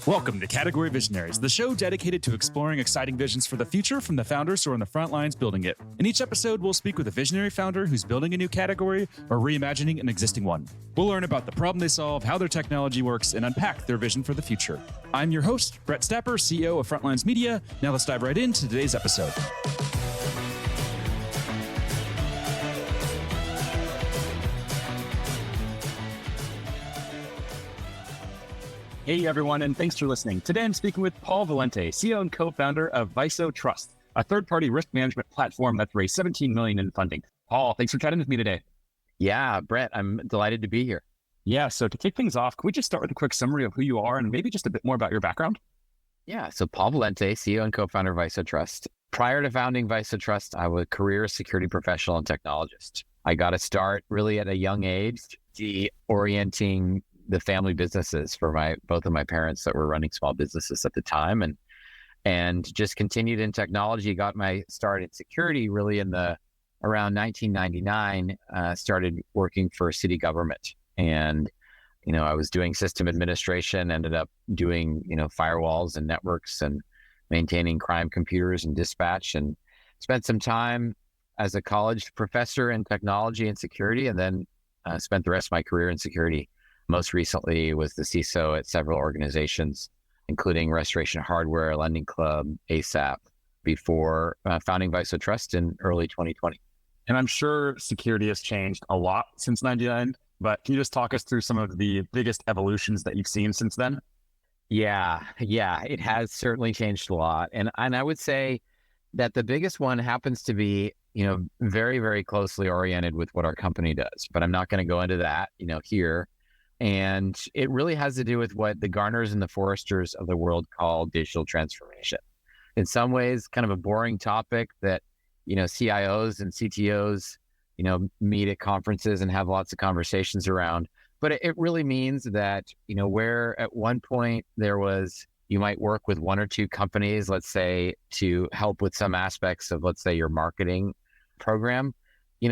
Welcome to Category Visionaries, the show dedicated to exploring exciting visions for the future from the founders who are on the front lines building it. In each episode, we'll speak with a visionary founder who's building a new category or reimagining an existing one. We'll learn about the problem they solve, how their technology works, and unpack their vision for the future. I'm your host, Brett Stapper, CEO of Frontlines Media. Now let's dive right into today's episode. Hey everyone, and thanks for listening. Today I'm speaking with Paul Valente, CEO and co-founder of Viso Trust, a third-party risk management platform that's raised $17 million in funding. Paul, thanks for chatting with me today. Yeah, Brett, I'm delighted to be here. Yeah, so to kick things off, can we just start with a quick summary of who you are and maybe just a bit more about your background? Yeah, so Paul Valente, CEO and co-founder of Viso Trust. Prior to founding Viso Trust, I was a career security professional and technologist. I got to start really at a young age, orienting the family businesses for both of my parents that were running small businesses at the time, and just continued in technology. Got my start in security really around 1999. Started working for city government, and I was doing system administration. Ended up doing firewalls and networks and maintaining crime computers and dispatch, and spent some time as a college professor in technology and security, and then spent the rest of my career in security. Most recently was the CISO at several organizations, including Restoration Hardware, Lending Club, ASAP, before founding Viso Trust in early 2020. And I'm sure security has changed a lot since 99, but can you just talk us through some of the biggest evolutions that you've seen since then? Yeah, it has certainly changed a lot. And I would say that the biggest one happens to be, very, very closely oriented with what our company does, but I'm not going to go into that, here. And it really has to do with what the Gartners and the Forresters of the world call digital transformation. In some ways, kind of a boring topic that, CIOs and CTOs, meet at conferences and have lots of conversations around. But it really means that, where at one point you might work with one or two companies, let's say, to help with some aspects of, let's say, your marketing program.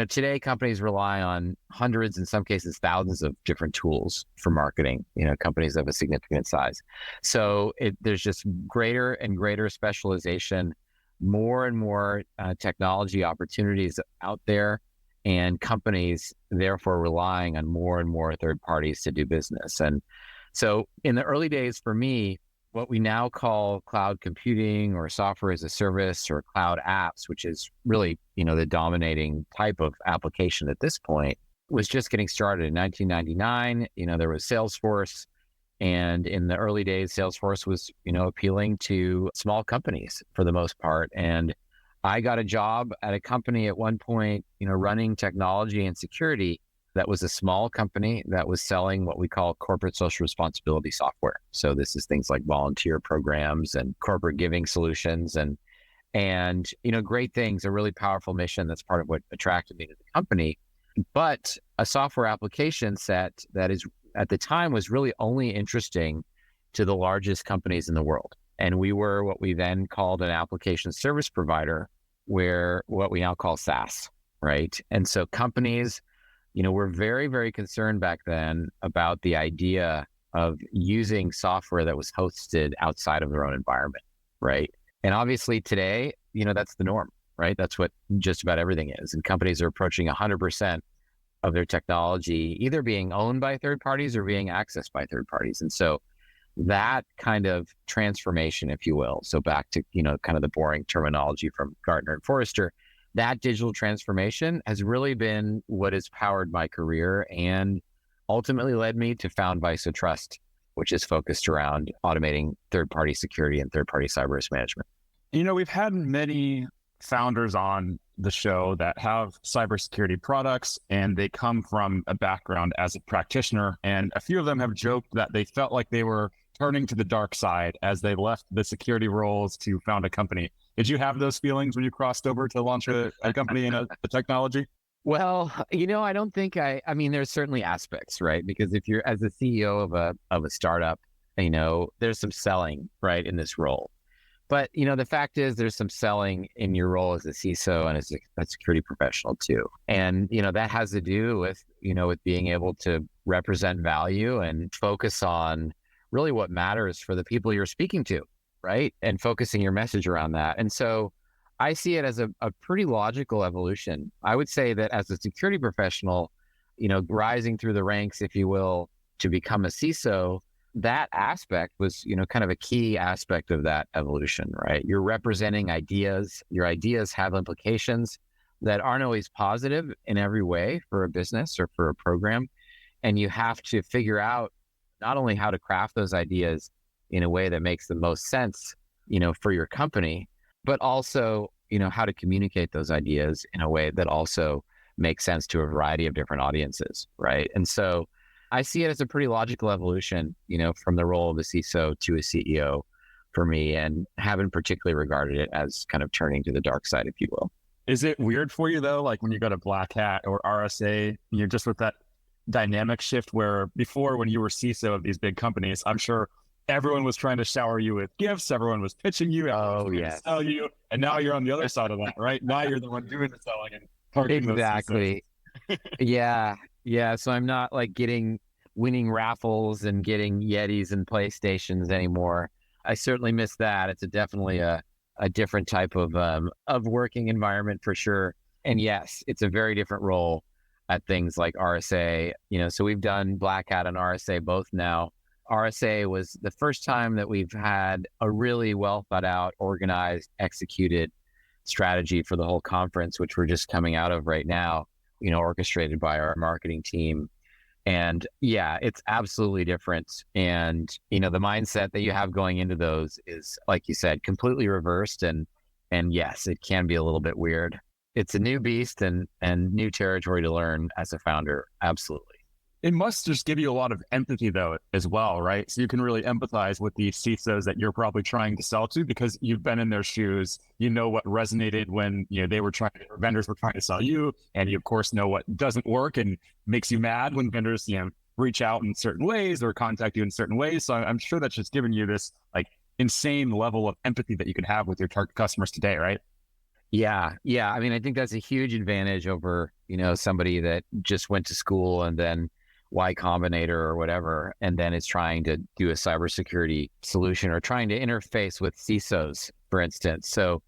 Today companies rely on hundreds, in some cases, thousands of different tools for marketing, companies of a significant size. So there's just greater and greater specialization, more and more technology opportunities out there, and companies therefore relying on more and more third parties to do business. And so in the early days for me, what we now call cloud computing or software as a service or cloud apps, which is really, the dominating type of application at this point, was just getting started in 1999. There was Salesforce. And in the early days, Salesforce was, appealing to small companies for the most part. And I got a job at a company at one point, running technology and security. That was a small company that was selling what we call corporate social responsibility software. So this is things like volunteer programs and corporate giving solutions and great things, a really powerful mission. That's part of what attracted me to the company. But a software application set that is at the time was really only interesting to the largest companies in the world. And we were what we then called an application service provider, where what we now call SaaS, right? And so companies we're very, very concerned back then about the idea of using software that was hosted outside of their own environment, right? And obviously today, that's the norm, right? That's what just about everything is. And companies are approaching 100% of their technology either being owned by third parties or being accessed by third parties. And so that kind of transformation, if you will, so back to, kind of the boring terminology from Gartner and Forrester, that digital transformation has really been what has powered my career and ultimately led me to found Viso Trust, which is focused around automating third-party security and third-party cyber risk management. We've had many founders on the show that have cybersecurity products, and they come from a background as a practitioner. And a few of them have joked that they felt like they were turning to the dark side as they left the security roles to found a company. Did you have those feelings when you crossed over to launch a company in a technology? Well, I don't think I mean, there's certainly aspects, right? Because if you're as a CEO of a startup, there's some selling, right, in this role. But, the fact is there's some selling in your role as a CISO and as a security professional too. And, that has to do with, with being able to represent value and focus on really what matters for the people you're speaking to, right? And focusing your message around that. And so I see it as a pretty logical evolution. I would say that as a security professional, rising through the ranks, if you will, to become a CISO, that aspect was, kind of a key aspect of that evolution, right? You're representing ideas. Your ideas have implications that aren't always positive in every way for a business or for a program. And you have to figure out not only how to craft those ideas in a way that makes the most sense, for your company, but also, how to communicate those ideas in a way that also makes sense to a variety of different audiences, right? And so I see it as a pretty logical evolution, from the role of a CISO to a CEO for me, and haven't particularly regarded it as kind of turning to the dark side, if you will. Is it weird for you though, like when you go to Black Hat or RSA, just with that dynamic shift where before when you were CISO of these big companies, I'm sure everyone was trying to shower you with gifts, everyone was pitching you, everyone was trying to sell you, and now you're on the other side of that, right? Now you're the one doing the selling and targeting Exactly. those CISOs. Yeah. So I'm not like winning raffles and getting Yetis and PlayStations anymore. I certainly miss that. It's definitely a different type of working environment for sure. And yes, it's a very different role at things like RSA. So we've done Black Hat and RSA both now. RSA was the first time that we've had a really well thought out, organized, executed strategy for the whole conference, which we're just coming out of right now, orchestrated by our marketing team. And yeah, it's absolutely different. And, the mindset that you have going into those is, like you said, completely reversed. And yes, it can be a little bit weird. It's a new beast and new territory to learn as a founder. Absolutely. It must just give you a lot of empathy though, as well, right? So you can really empathize with the CISOs that you're probably trying to sell to because you've been in their shoes. You know what resonated when, they were vendors were trying to sell you. And you of course know what doesn't work and makes you mad when vendors, reach out in certain ways or contact you in certain ways. So I'm sure that's just giving you this like insane level of empathy that you can have with your target customers today, right? Yeah. I mean, I think that's a huge advantage over, somebody that just went to school and then Y Combinator or whatever, and then is trying to do a cybersecurity solution or trying to interface with CISOs, for instance. So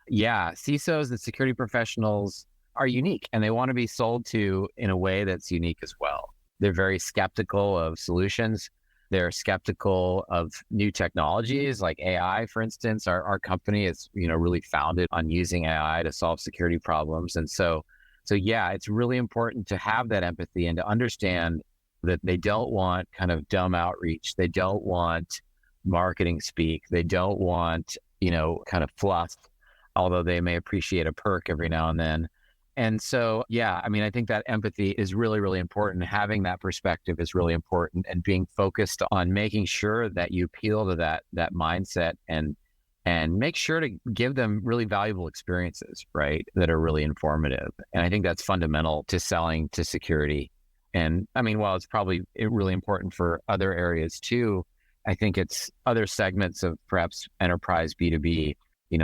yeah, CISOs and security professionals are unique and they want to be sold to in a way that's unique as well. They're very skeptical of solutions. They're skeptical of new technologies like AI, for instance. Our company is, really founded on using AI to solve security problems. And so yeah, it's really important to have that empathy and to understand that they don't want kind of dumb outreach. They don't want marketing speak. They don't want, kind of fluff, although they may appreciate a perk every now and then. And so, yeah, I mean, I think that empathy is really, really important. Having that perspective is really important, and being focused on making sure that you appeal to that mindset and make sure to give them really valuable experiences, right, that are really informative. And I think that's fundamental to selling to security. And I mean, while it's probably really important for other areas too, I think it's other segments of perhaps enterprise B2B.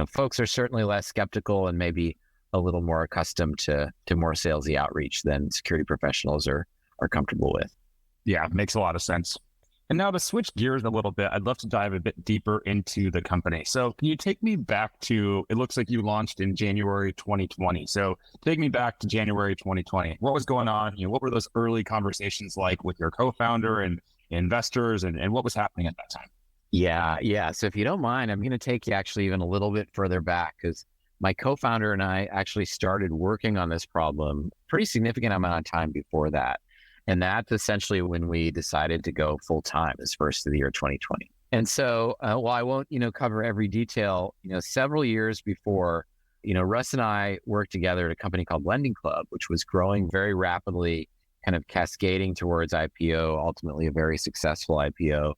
Folks are certainly less skeptical and maybe a little more accustomed to more salesy outreach than security professionals are comfortable with. Yeah, makes a lot of sense. And now to switch gears a little bit, I'd love to dive a bit deeper into the company. So can you take me back to, it looks like you launched in January 2020. So take me back to January 2020. What was going on? What were those early conversations like with your co-founder and investors and what was happening at that time? Yeah. So if you don't mind, I'm going to take you actually even a little bit further back, because my co-founder and I actually started working on this problem pretty significant amount of time before that. And that's essentially when we decided to go full time as first of the year 2020. And so while I won't, cover every detail, several years before, Russ and I worked together at a company called Lending Club, which was growing very rapidly, kind of cascading towards IPO, ultimately a very successful IPO.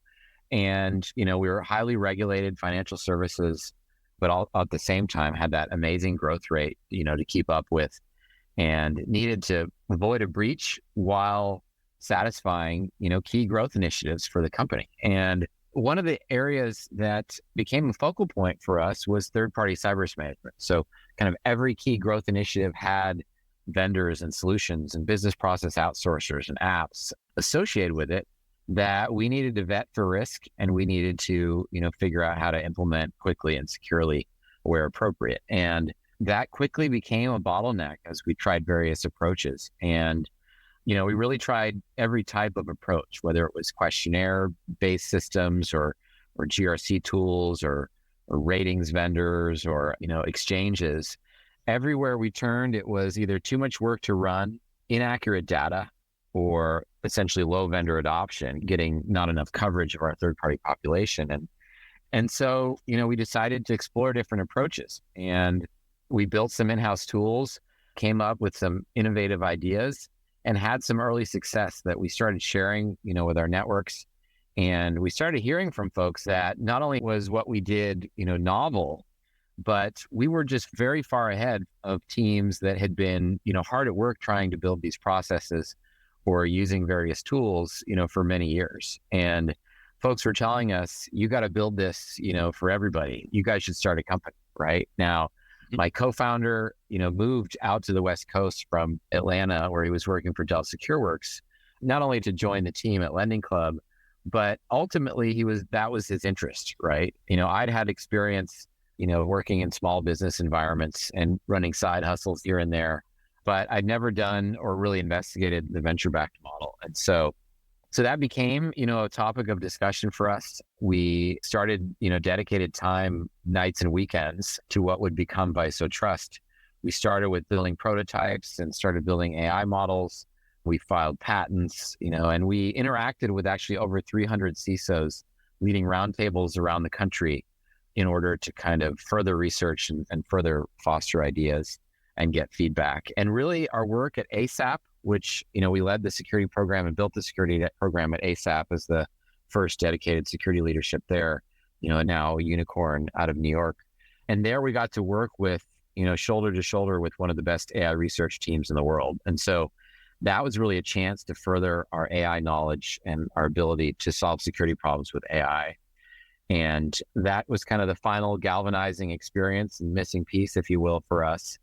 And, we were highly regulated financial services, but all at the same time had that amazing growth rate, to keep up with, and needed to avoid a breach while satisfying, key growth initiatives for the company. And one of the areas that became a focal point for us was third-party cyber risk management. So kind of every key growth initiative had vendors and solutions and business process outsourcers and apps associated with it that we needed to vet for risk, and we needed to, figure out how to implement quickly and securely where appropriate. And that quickly became a bottleneck as we tried various approaches. And, we really tried every type of approach, whether it was questionnaire-based systems or GRC tools or ratings vendors or, exchanges. Everywhere we turned, it was either too much work to run, inaccurate data, or essentially low vendor adoption, getting not enough coverage of our third-party population. And so, we decided to explore different approaches, and we built some in-house tools, came up with some innovative ideas, and had some early success that we started sharing, with our networks. And we started hearing from folks that not only was what we did, novel, but we were just very far ahead of teams that had been, hard at work trying to build these processes or using various tools, for many years. And folks were telling us, you got to build this, for everybody. You guys should start a company right now. My co-founder, moved out to the West Coast from Atlanta, where he was working for Dell SecureWorks, not only to join the team at Lending Club, but ultimately that was his interest, right? I'd had experience, working in small business environments and running side hustles here and there, but I'd never done or really investigated the venture-backed model. And so that became, a topic of discussion for us. We started, dedicated time, nights and weekends to what would become Viso Trust. We started with building prototypes and started building AI models. We filed patents, and we interacted with actually over 300 CISOs, leading roundtables around the country in order to kind of further research and further foster ideas and get feedback. And really our work at ASAP, which, we led the security program and built the security program at ASAP as the first dedicated security leadership there, now a unicorn out of New York. And there we got to work with, shoulder to shoulder with one of the best AI research teams in the world. And so that was really a chance to further our AI knowledge and our ability to solve security problems with AI. And that was kind of the final galvanizing experience and missing piece, if you will, for us.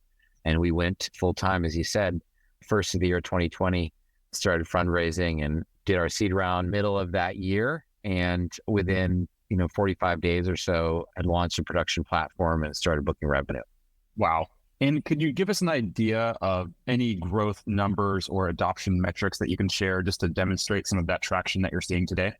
And we went full time, as you said, first of the year 2020, started fundraising and did our seed round middle of that year. And within, 45 days or so, had launched a production platform and started booking revenue. Wow. And could you give us an idea of any growth numbers or adoption metrics that you can share just to demonstrate some of that traction that you're seeing today?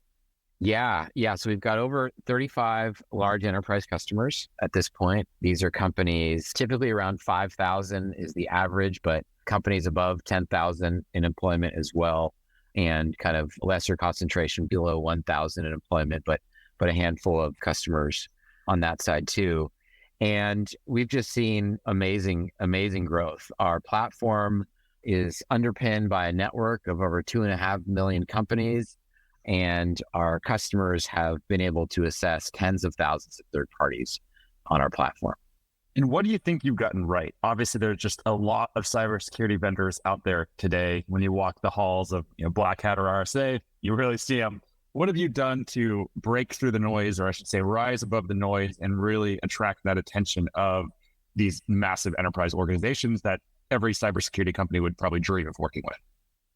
Yeah. So we've got over 35 large enterprise customers at this point. These are companies, typically around 5,000 is the average, but companies above 10,000 in employment as well, and kind of lesser concentration below 1,000 in employment, but a handful of customers on that side too. And we've just seen amazing growth. Our platform is underpinned by a network of over 2.5 million companies. And our customers have been able to assess tens of thousands of third parties on our platform. And what do you think you've gotten right? Obviously, there's just a lot of cybersecurity vendors out there today. When you walk the halls of Black Hat or RSA, you really see them. What have you done to break through the noise, or I should say rise above the noise, and really attract that attention of these massive enterprise organizations that every cybersecurity company would probably dream of working with?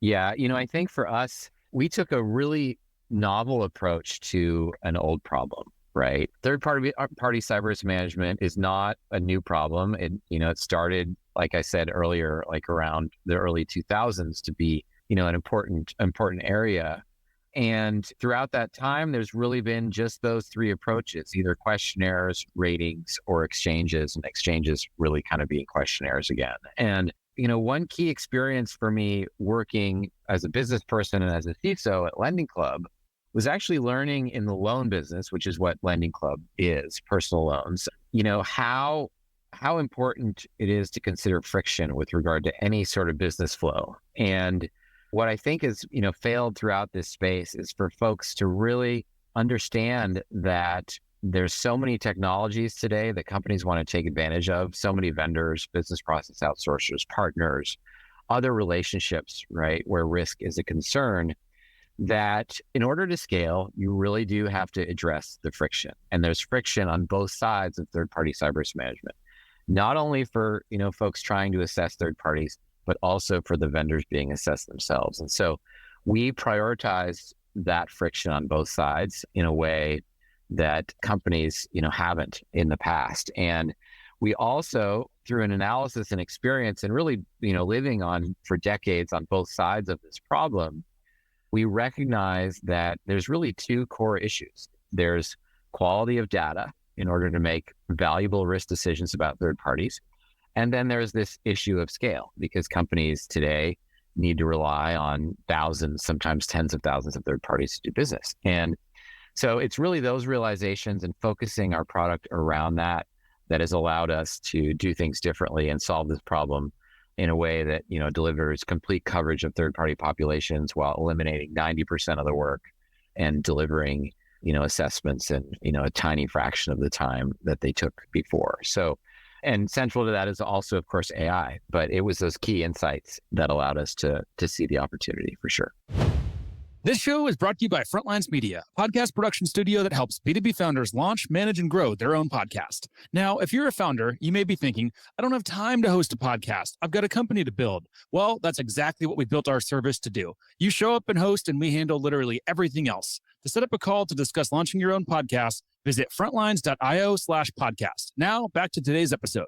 Yeah, I think for us, we took a really novel approach to an old problem, right? Third-party cyber risk management is not a new problem. It started, like I said earlier, like around the early 2000s to be, an important area. And throughout that time, there's really been just those three approaches, either questionnaires, ratings, or exchanges, and exchanges really kind of being questionnaires again. And one key experience for me working as a business person and as a CISO at Lending Club was actually learning in the loan business, which is what Lending Club is, personal loans, how important it is to consider friction with regard to any sort of business flow. And what I think is, failed throughout this space is for folks to really understand that there's so many technologies today that companies want to take advantage of, so many vendors, business process outsourcers, partners, other relationships, right, where risk is a concern, that in order to scale, you really do have to address the friction. And there's friction on both sides of third-party cyber risk management, not only for, folks trying to assess third parties, but also for the vendors being assessed themselves. And so we prioritized that friction on both sides in a way that companies, haven't in the past. And we also, through an analysis and experience and really, living on for decades on both sides of this problem, we recognize that there's really two core issues. There's quality of data in order to make valuable risk decisions about third parties. And then there's this issue of scale, because companies today need to rely on thousands, sometimes tens of thousands of third parties to do business. And so it's really those realizations and focusing our product around that has allowed us to do things differently and solve this problem in a way that, delivers complete coverage of third-party populations while eliminating 90% of the work and delivering, assessments in, a tiny fraction of the time that they took before. So, and central to that is also, of course, AI, but it was those key insights that allowed us to see the opportunity for sure. This show is brought to you by Frontlines Media, a podcast production studio that helps B2B founders launch, manage, and grow their own podcast. Now, if you're a founder, you may be thinking, I don't have time to host a podcast. I've got a company to build. Well, that's exactly what we built our service to do. You show up and host, and we handle literally everything else. To set up a call to discuss launching your own podcast, visit frontlines.io/podcast. Now, back to today's episode.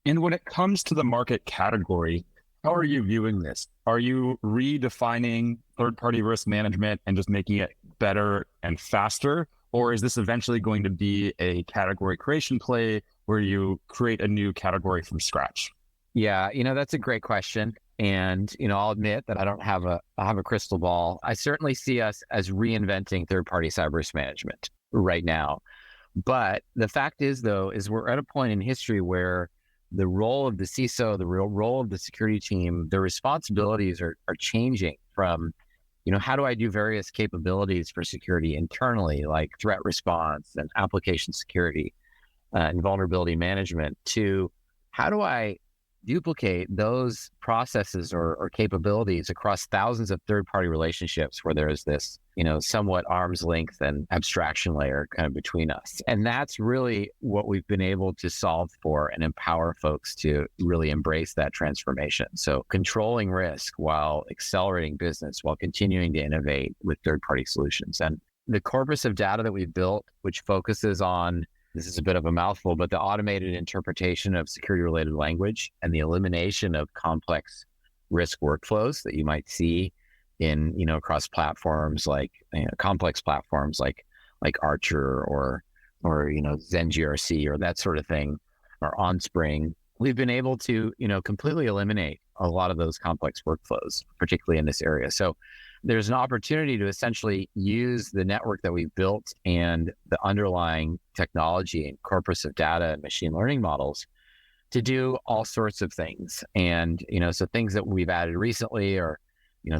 And when it comes to the market category, how are you viewing this? Are you redefining third-party risk management and just making it better and faster? Or is this eventually going to be a category creation play where you create a new category from scratch? Yeah, that's a great question. And, I'll admit that I don't have a crystal ball. I certainly see us as reinventing third-party cyber risk management right now. But the fact is, though, is we're at a point in history where the role of the CISO, the real role of the security team, their responsibilities are changing from, how do I do various capabilities for security internally, like threat response and application security and vulnerability management, to how do I duplicate those processes or capabilities across thousands of third-party relationships where there's this, somewhat arm's length and abstraction layer kind of between us. And that's really what we've been able to solve for and empower folks to really embrace that transformation. So controlling risk while accelerating business, while continuing to innovate with third-party solutions. And the corpus of data that we've built, which focuses on, this is a bit of a mouthful, but the automated interpretation of security-related language and the elimination of complex risk workflows that you might see in, across platforms like complex platforms like Archer or ZenGRC or that sort of thing, or OnSpring. We've been able to, completely eliminate a lot of those complex workflows, particularly in this area. So there's an opportunity to essentially use the network that we've built and the underlying technology and corpus of data and machine learning models to do all sorts of things. And, so things that we've added recently are,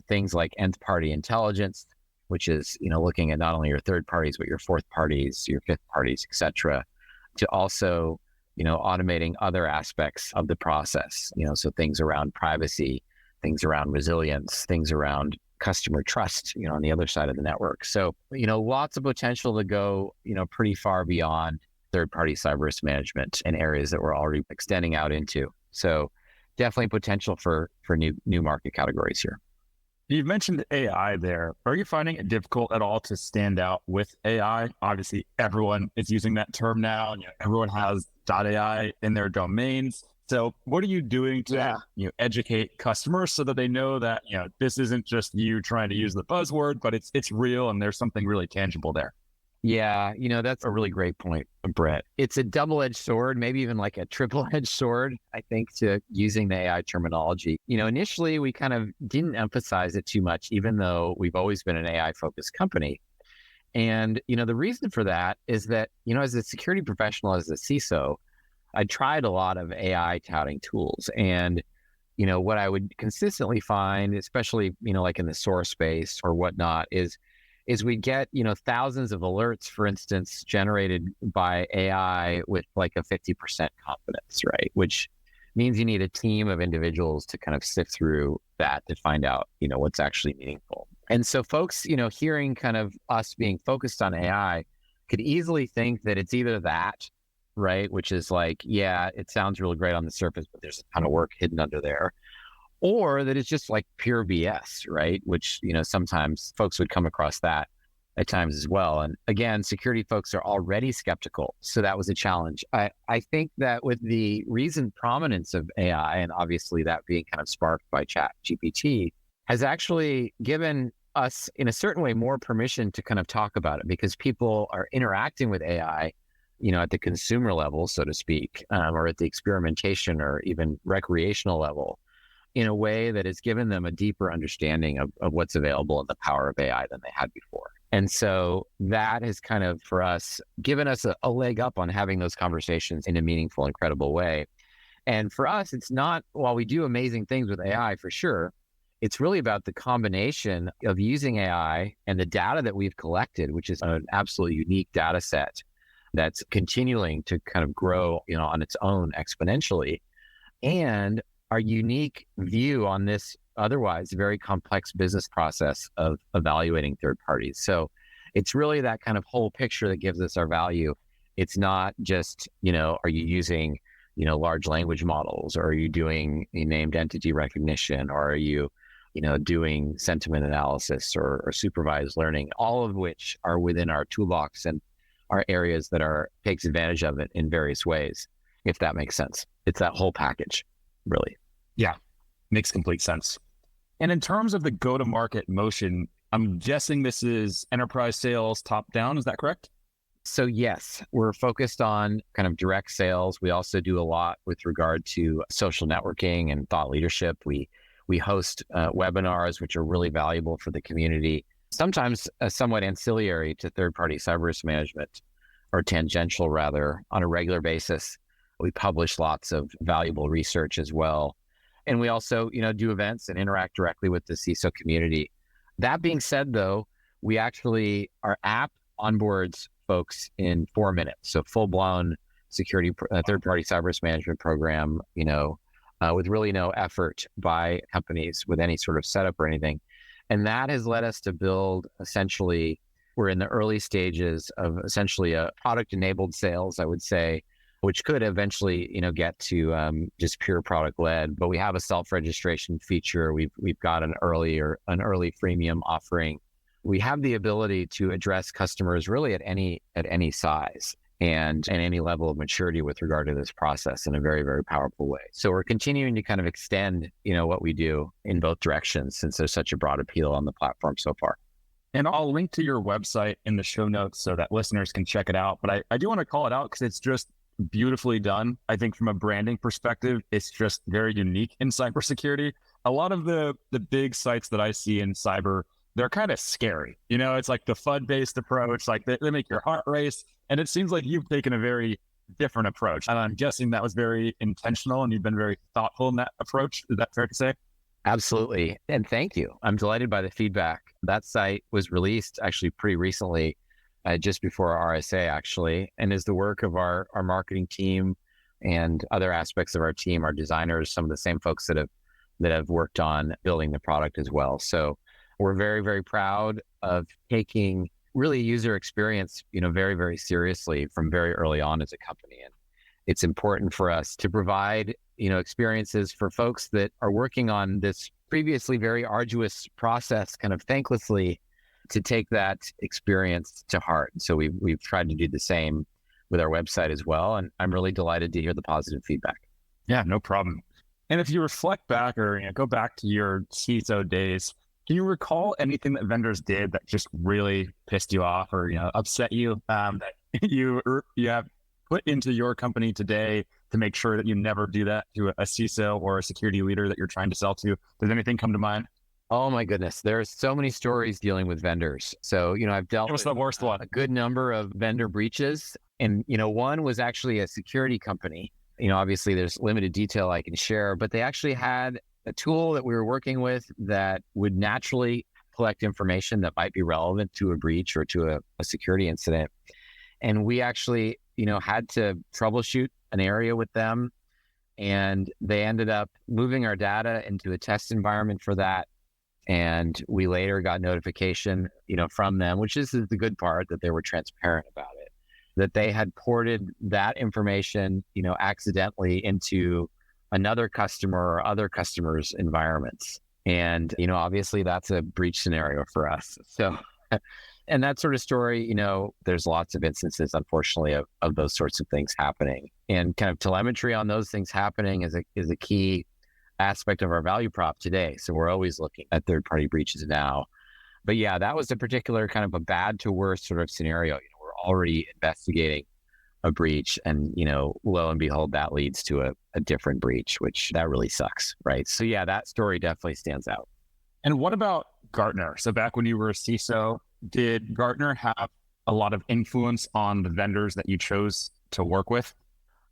things like nth party intelligence, which is, looking at not only your third parties, but your fourth parties, your fifth parties, et cetera, to also, automating other aspects of the process, so things around privacy, things around resilience, things around customer trust, on the other side of the network. So, lots of potential to go, pretty far beyond third-party cyber risk management in areas that we're already extending out into. So definitely potential for new market categories here. You've mentioned AI there. Are you finding it difficult at all to stand out with AI? Obviously, everyone is using that term now, and everyone has .ai in their domains. So what are you doing to educate customers so that they know that this isn't just you trying to use the buzzword, but it's real and there's something really tangible there? Yeah, that's a really great point, Brett. It's a double-edged sword, maybe even like a triple-edged sword, I think, to using the AI terminology. Initially, we kind of didn't emphasize it too much, even though we've always been an AI-focused company. And, the reason for that is that, as a security professional, as a CISO, I tried a lot of AI touting tools. And, what I would consistently find, especially, like in the source space or whatnot, is we get, thousands of alerts, for instance, generated by AI with like a 50% confidence, right? Which means you need a team of individuals to kind of sift through that to find out, what's actually meaningful. And so folks, hearing kind of us being focused on AI could easily think that it's either that, right? Which is like, yeah, it sounds really great on the surface, but there's a ton of work hidden under there. or that it's just like pure BS, right? Which, sometimes folks would come across that at times as well. And again, security folks are already skeptical. So that was a challenge. I think that with the recent prominence of AI, and obviously that being kind of sparked by ChatGPT, has actually given us, in a certain way, more permission to kind of talk about it, because people are interacting with AI, at the consumer level, so to speak, or at the experimentation or even recreational level, in a way that has given them a deeper understanding of what's available and the power of AI than they had before. And so that has kind of, for us, given us a leg up on having those conversations in a meaningful and credible way. And for us, it's not, while we do amazing things with AI for sure, it's really about the combination of using AI and the data that we've collected, which is an absolutely unique data set that's continuing to kind of grow, on its own exponentially, and our unique view on this otherwise very complex business process of evaluating third parties. So it's really that kind of whole picture that gives us our value. It's not just, are you using, large language models, or are you doing named entity recognition, or are you, doing sentiment analysis or supervised learning, all of which are within our toolbox and are areas that takes advantage of it in various ways, if that makes sense. It's that whole package, really. Yeah, makes complete sense. And in terms of the go-to-market motion, I'm guessing this is enterprise sales top down. Is that correct? So yes, we're focused on kind of direct sales. We also do a lot with regard to social networking and thought leadership. We host webinars, which are really valuable for the community, sometimes somewhat ancillary to third-party cyber risk management, or tangential rather, on a regular basis. We publish lots of valuable research as well. And we also, do events and interact directly with the CISO community. That being said, though, our app onboards folks in 4 minutes. So full-blown security, third-party cyber risk management program, with really no effort by companies with any sort of setup or anything. And that has led us to build, essentially, we're in the early stages of essentially a product-enabled sales, I would say, which could eventually, get to just pure product led. But we have a self-registration feature. We've got an early freemium offering. We have the ability to address customers really at any size and any level of maturity with regard to this process in a very, very powerful way. So we're continuing to kind of extend, what we do in both directions, since there's such a broad appeal on the platform so far. And I'll link to your website in the show notes so that listeners can check it out. But I do want to call it out because it's just beautifully done. I think from a branding perspective, it's just very unique in cybersecurity. A lot of the big sites that I see in cyber, they're kind of scary. It's like the FUD-based approach, like they make your heart race. And it seems like you've taken a very different approach. And I'm guessing that was very intentional and you've been very thoughtful in that approach. Is that fair to say? Absolutely. And thank you. I'm delighted by the feedback. That site was released actually pretty recently, just before our RSA actually, and is the work of our marketing team and other aspects of our team, our designers, some of the same folks that have worked on building the product as well. So we're very, very proud of taking really user experience, very, very seriously from very early on as a company. And it's important for us to provide, experiences for folks that are working on this previously very arduous process kind of thanklessly, to take that experience to heart. So we've tried to do the same with our website as well. And I'm really delighted to hear the positive feedback. Yeah, no problem. And if you reflect back or go back to your CISO days, can you recall anything that vendors did that just really pissed you off or upset you that you have put into your company today to make sure that you never do that to a CISO or a security leader that you're trying to sell to? Does anything come to mind? Oh my goodness, there's so many stories dealing with vendors. So I've dealt with the worst one? A good number of vendor breaches, and one was actually a security company. Obviously there's limited detail I can share, but they actually had a tool that we were working with that would naturally collect information that might be relevant to a breach or to a security incident. And we actually, had to troubleshoot an area with them, and they ended up moving our data into a test environment for that. And we later got notification, from them, which is the good part, that they were transparent about it, that they had ported that information, accidentally into another customer or other customers' environments. And, obviously that's a breach scenario for us. So, and that sort of story, there's lots of instances, unfortunately, of those sorts of things happening. And kind of telemetry on those things happening is a key aspect of our value prop today. So we're always looking at third-party breaches now. But yeah, that was a particular kind of a bad to worse sort of scenario. We're already investigating a breach and, lo and behold, that leads to a different breach, which that really sucks, right? So yeah, that story definitely stands out. And what about Gartner? So back when you were a CISO, did Gartner have a lot of influence on the vendors that you chose to work with?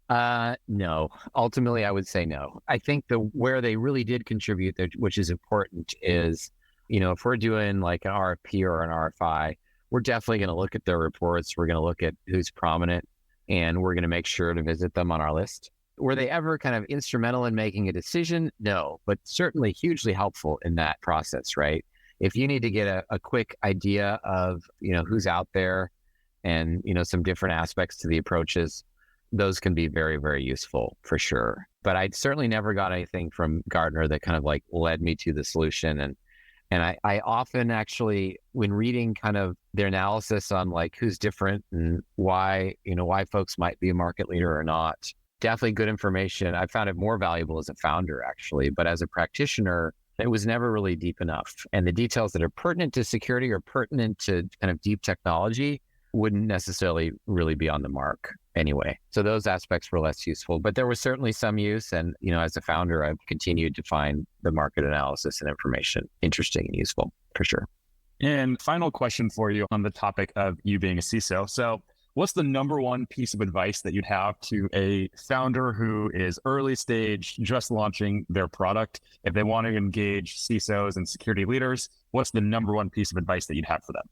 No. Ultimately, I would say no. I think where they really did contribute, which is important, is, if we're doing like an RFP or an RFI, we're definitely going to look at their reports. We're going to look at who's prominent, and we're going to make sure to visit them on our list. Were they ever kind of instrumental in making a decision? No, but certainly hugely helpful in that process, right? If you need to get a quick idea of, who's out there and, some different aspects to the approaches, those can be very, very useful for sure. But I certainly never got anything from Gartner that kind of like led me to the solution. And I often actually, when reading kind of their analysis on like who's different and why, why folks might be a market leader or not, definitely good information. I found it more valuable as a founder actually, but as a practitioner, it was never really deep enough. And the details that are pertinent to security or pertinent to kind of deep technology wouldn't necessarily really be on the mark anyway. So those aspects were less useful, but there was certainly some use. And, as a founder, I've continued to find the market analysis and information interesting and useful for sure. And final question for you on the topic of you being a CISO. So what's the number one piece of advice that you'd have to a founder who is early stage, just launching their product? If they want to engage CISOs and security leaders, what's the number one piece of advice that you'd have for them?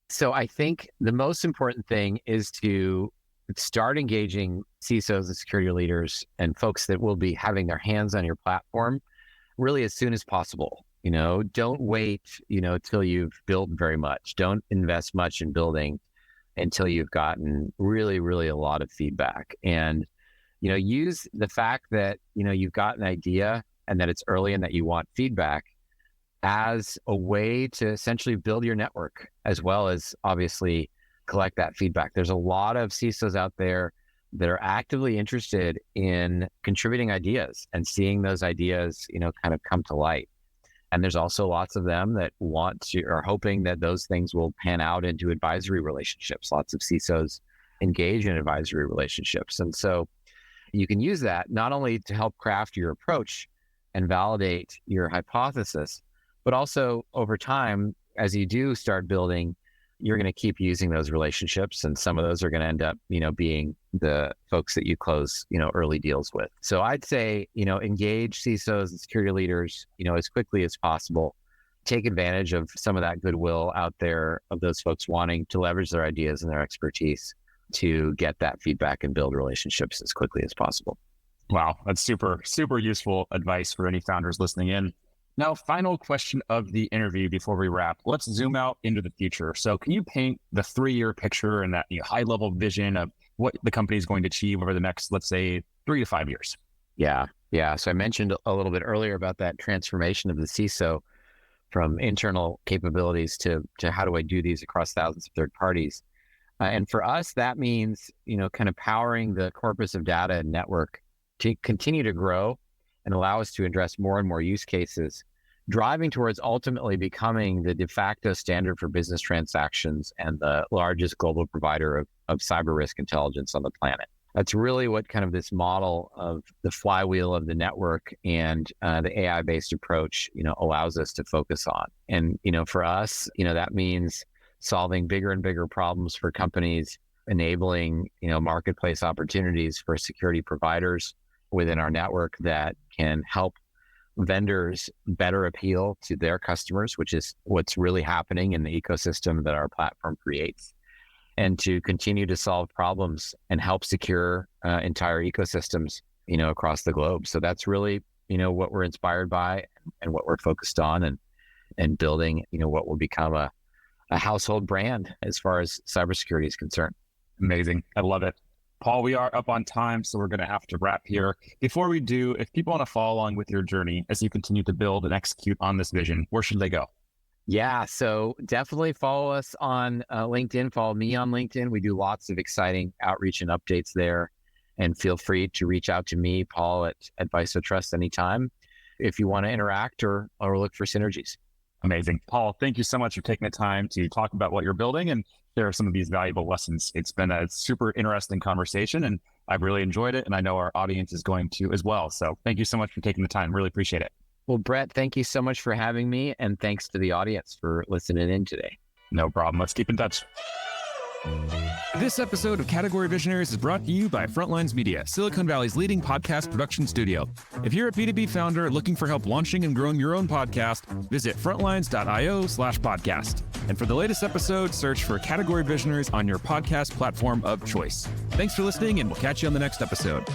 So I think the most important thing is to start engaging CISOs and security leaders and folks that will be having their hands on your platform really as soon as possible. Don't wait, till you've built very much. Don't invest much in building until you've gotten really, really a lot of feedback. And, use the fact that, you've got an idea and that it's early and that you want feedback as a way to essentially build your network, as well as obviously collect that feedback. There's a lot of CISOs out there that are actively interested in contributing ideas and seeing those ideas, kind of come to light. And there's also lots of them that are hoping that those things will pan out into advisory relationships. Lots of CISOs engage in advisory relationships. And so you can use that not only to help craft your approach and validate your hypothesis, but also over time, as you do start building, you're going to keep using those relationships. And some of those are going to end up, being the folks that you close, early deals with. So I'd say, engage CISOs and security leaders, as quickly as possible. Take advantage of some of that goodwill out there of those folks wanting to leverage their ideas and their expertise to get that feedback and build relationships as quickly as possible. Wow, that's super, super useful advice for any founders listening in. Now, final question of the interview before we wrap. Let's zoom out into the future. So can you paint the 3-year picture and that high-level vision of what the company is going to achieve over the next, let's say, 3 to 5 years? Yeah. So I mentioned a little bit earlier about that transformation of the CISO from internal capabilities to how do I do these across thousands of third parties. And for us, that means, kind of powering the corpus of data and network to continue to grow and allow us to address more and more use cases, driving towards ultimately becoming the de facto standard for business transactions and the largest global provider of cyber risk intelligence on the planet. That's really what kind of this model of the flywheel of the network and the AI-based approach, allows us to focus on. And, for us, that means solving bigger and bigger problems for companies, enabling, marketplace opportunities for security providers within our network that can help vendors better appeal to their customers, which is what's really happening in the ecosystem that our platform creates, and to continue to solve problems and help secure entire ecosystems, across the globe. So that's really, what we're inspired by and what we're focused on and building, what will become a household brand as far as cybersecurity is concerned. Amazing. I love it. Paul, we are up on time, so we're going to have to wrap here. Before we do, if people want to follow along with your journey as you continue to build and execute on this vision, where should they go? Yeah, so definitely follow us on LinkedIn. Follow me on LinkedIn. We do lots of exciting outreach and updates there. And feel free to reach out to me, Paul, at Viso Trust anytime if you want to interact or look for synergies. Amazing. Paul, thank you so much for taking the time to talk about what you're building and share some of these valuable lessons. It's been a super interesting conversation, and I've really enjoyed it, and I know our audience is going to as well. So thank you so much for taking the time. Really appreciate it. Well, Brett, thank you so much for having me, and thanks to the audience for listening in today. No problem. Let's keep in touch. This episode of Category Visionaries is brought to you by Frontlines Media, Silicon Valley's leading podcast production studio. If you're a B2B founder looking for help launching and growing your own podcast, visit frontlines.io/podcast. And for the latest episode, search for Category Visionaries on your podcast platform of choice. Thanks for listening, and we'll catch you on the next episode.